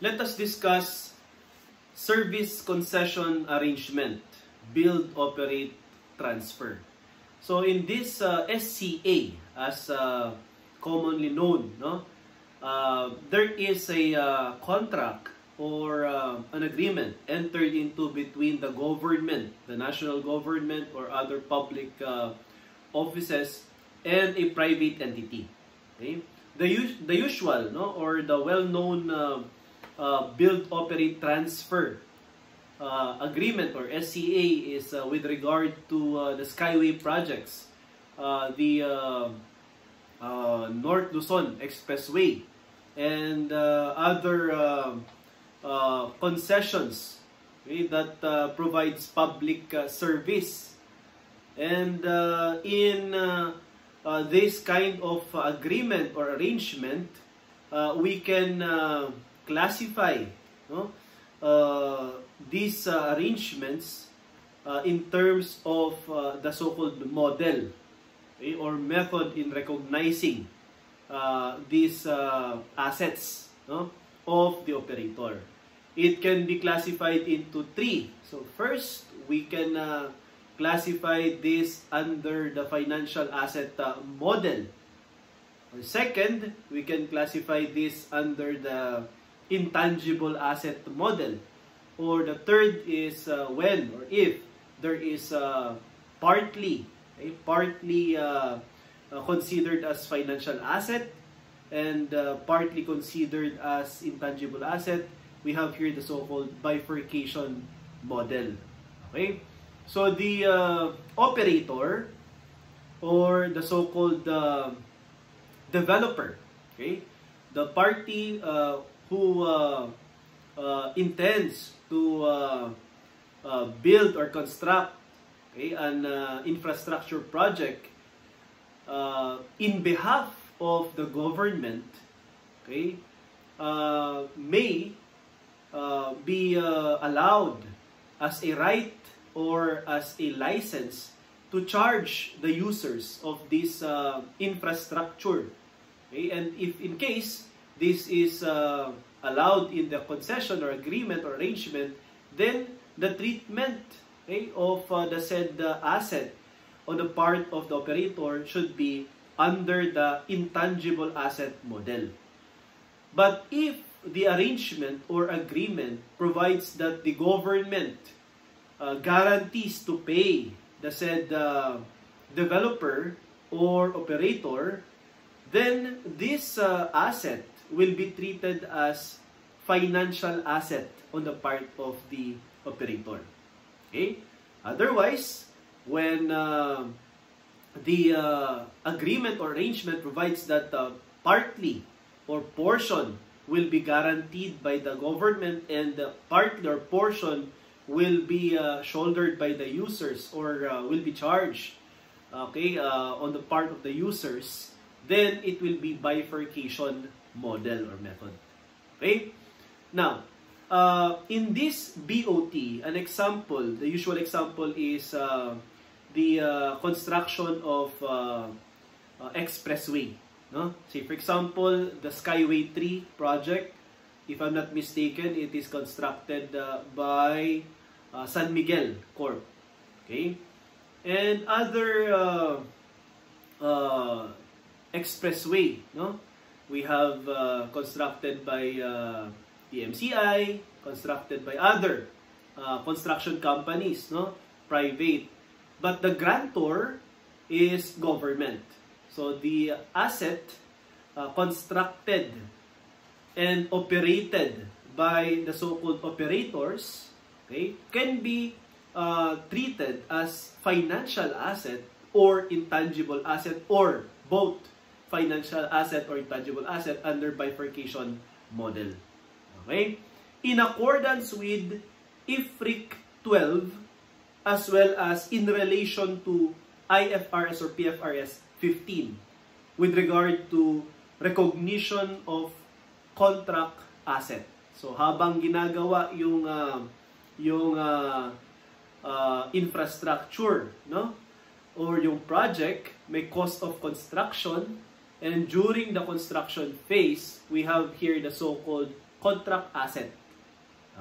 Let us discuss service concession arrangement, build, operate, transfer. So in this SCA, as commonly known, there is a contract or an agreement entered into between the government, the national government or other public offices, and a private entity. Okay? The usual or the well-known build, operate, transfer agreement or SCA is with regard to the Skyway projects, the North Luzon Expressway, and other concessions, okay, that provides public service. And in this kind of agreement or arrangement, we can classify these arrangements in terms of the so-called model, okay, or method in recognizing these assets of the operator. It can be classified into three. So first, we can classify this under the financial asset model. Or second, we can classify this under the intangible asset model. Or the third is when or if there is partly considered as financial asset and partly considered as intangible asset. We have here the so-called bifurcation model. Okay, so the operator or the so-called developer, okay, the party who intends to build or construct, okay, an infrastructure project in behalf of the government, okay, may be allowed as a right or as a license to charge the users of this infrastructure. Okay? And if in case this is allowed in the concession or agreement or arrangement, then the treatment, okay, of the said asset on the part of the operator should be under the intangible asset model. But if the arrangement or agreement provides that the government guarantees to pay the said developer or operator, then this asset will be treated as financial asset on the part of the operator. Okay? Otherwise, when the agreement or arrangement provides that partly or portion will be guaranteed by the government and partly or portion will be shouldered by the users or will be charged, okay, on the part of the users, then it will be bifurcation model or method. Okay? Now, in this BOT, an example, the usual example is the construction of expressway. No? Say, for example, the Skyway 3 project, if I'm not mistaken, it is constructed by San Miguel Corp. Okay? And other expressway, no? We have constructed by the MCI, constructed by other construction companies, no? Private. But the grantor is government. So the asset constructed and operated by the so-called operators, okay, can be treated as financial asset or intangible asset, or both financial asset or intangible asset under bifurcation model. Okay? In accordance with IFRIC 12 as well as in relation to IFRS or PFRS 15 with regard to recognition of contract asset. So habang ginagawa yung infrastructure, no, or yung project, may cost of construction, and during the construction phase, we have here the so-called contract asset.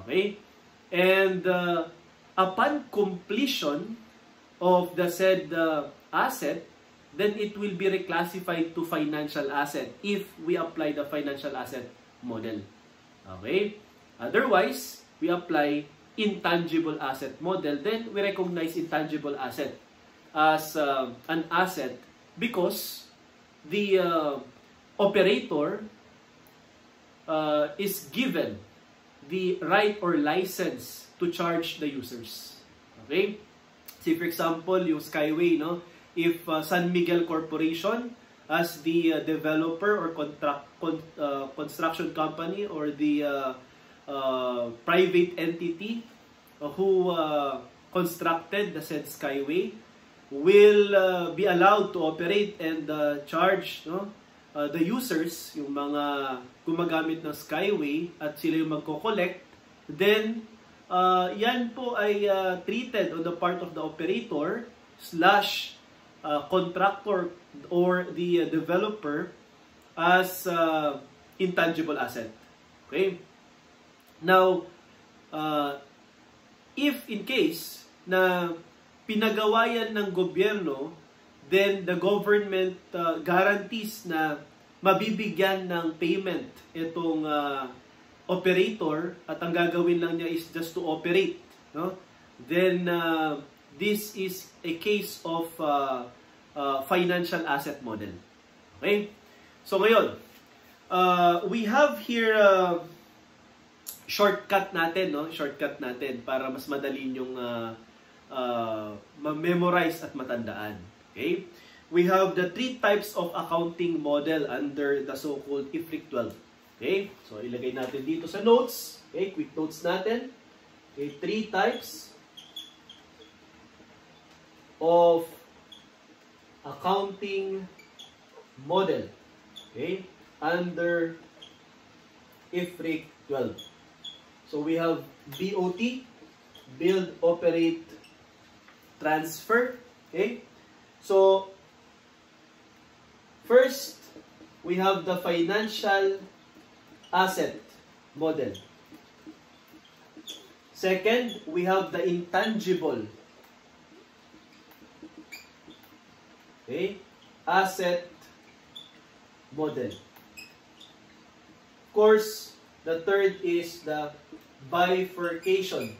Okay? And upon completion of the said asset, then it will be reclassified to financial asset if we apply the financial asset model. Okay? Otherwise, we apply intangible asset model, then we recognize intangible asset as an asset because the operator is given the right or license to charge the users. Okay? Say for example, yung Skyway, no? If San Miguel Corporation as the developer or construction company or the private entity who constructed the said Skyway will be allowed to operate and charge, no, the users, yung mga gumagamit ng Skyway at sila yung magko-collect, then yan po ay treated on the part of the operator slash contractor or the developer as intangible asset. Okay? Now, if in case na pinagawayan ng gobyerno, then the government guarantees na mabibigyan ng payment itong operator at ang gagawin lang niya is just to operate, no? Then this is a case of financial asset model. Okay? So ngayon, we have here shortcut natin, no? Shortcut natin para mas madali yung ma-memorize at matandaan. Okay? We have the 3 types of accounting model under the so-called IFRIC 12. Okay? So ilagay natin dito sa notes. Okay, quick notes natin. Okay, 3 types of accounting model. Okay? Under IFRIC 12. So we have BOT, build, operate, transfer. Okay? So first, we have the financial asset model. Second, we have the intangible, okay, asset model. Of course, the third is the bifurcation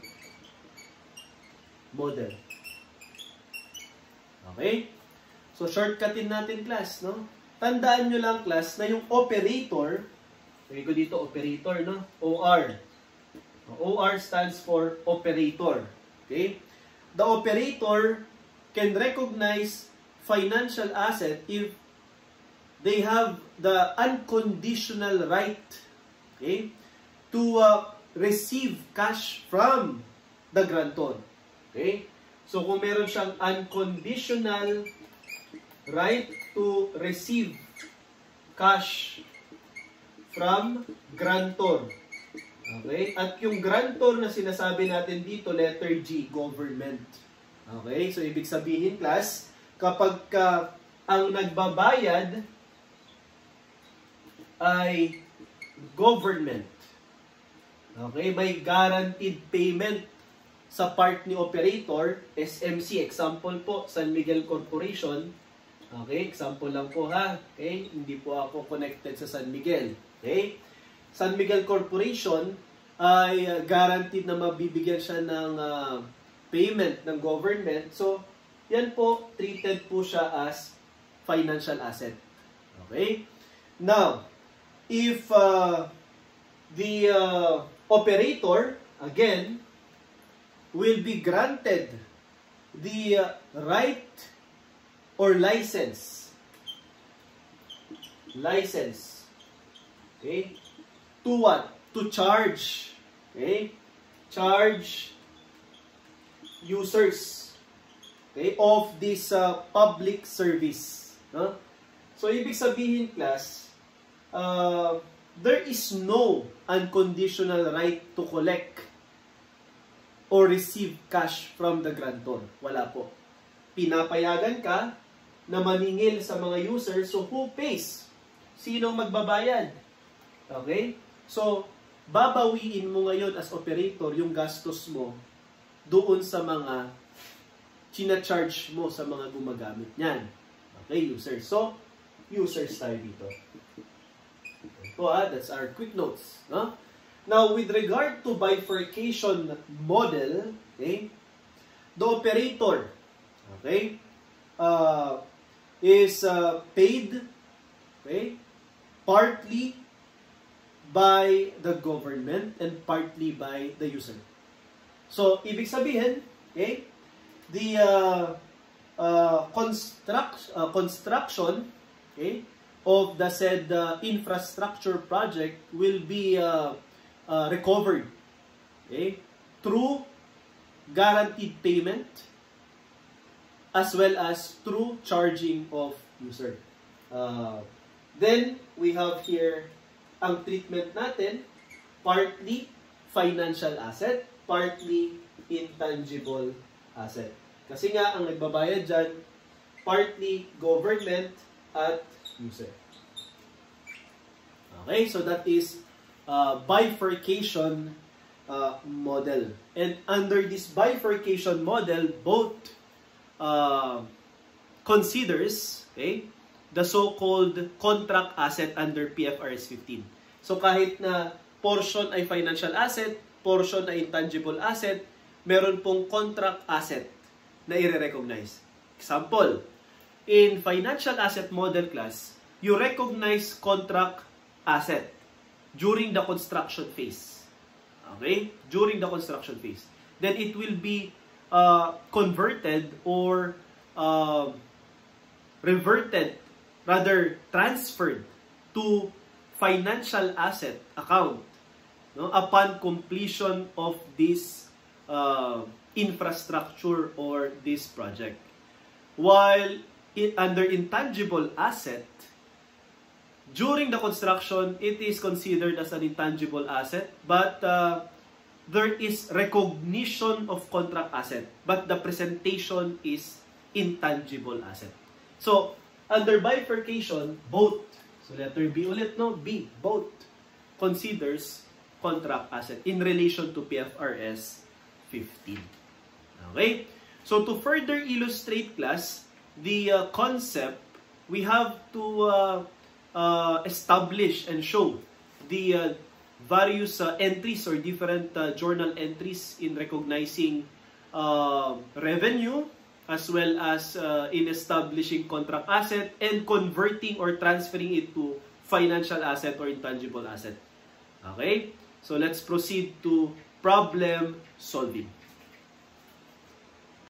model. Okay? So, shortcutin natin, class, no? Tandaan nyo lang, class, na yung operator, lagay ko dito, operator, no? OR. OR stands for operator. Okay? The operator can recognize financial asset if they have the unconditional right, okay, to receive cash from the grantor. Okay? So, kung meron siyang unconditional right to receive cash from grantor. Okay? At yung grantor na sinasabi natin dito, letter G, government. Okay? So, ibig sabihin, class, kapag ang nagbabayad ay government. Okay? May guaranteed payment sa part ni operator, SMC, example po, San Miguel Corporation. Okay? Example lang po ha. Okay? Hindi po ako connected sa San Miguel. Okay? San Miguel Corporation ay guaranteed na mabibigyan siya ng payment ng government. So, yan po, treated po siya as financial asset. Okay? Now, if the operator, again, will be granted the right or license, okay, to what? To charge, okay, charge users, okay, of this public service. Huh? So, ibig sabihin, class, there is no unconditional right to collect or receive cash from the grantor. Wala po. Pinapayagan ka na maningil sa mga users, so who pays? Sinong magbabayad? Okay? So, babawiin mo ngayon as operator yung gastos mo doon sa mga china-charge mo sa mga gumagamit niyan. Okay, users. So, users tayo dito. Ito that's our quick notes. No? Now, with regard to bifurcation model, okay, the operator, okay, is paid, okay, partly by the government and partly by the user. So, ibig sabihin, okay, the construction, okay, of the said infrastructure project will be recovered, okay, through guaranteed payment as well as through charging of user. Then, we have here ang treatment natin, partly financial asset, partly intangible asset. Kasi nga, ang nagbabayad dyan, partly government at user. Okay, so that is bifurcation model. And under this bifurcation model, both considers, okay, the so-called contract asset under PFRS 15. So kahit na portion ay financial asset, portion ay intangible asset, meron pong contract asset na i-recognize. Example, in financial asset model class, you recognize contract asset during the construction phase. Okay? During the construction phase. Then it will be converted or reverted, rather transferred to financial asset account, no, upon completion of this infrastructure or this project. While under intangible asset, during the construction, it is considered as an intangible asset, but there is recognition of contract asset, but the presentation is intangible asset. So, under bifurcation, both, so letter B ulit, no? B, both considers contract asset in relation to PFRS 15. Okay? So, to further illustrate class, the concept, we have to establish and show the various entries or different journal entries in recognizing revenue, as well as in establishing contract asset and converting or transferring it to financial asset or intangible asset. Okay? So let's proceed to problem solving.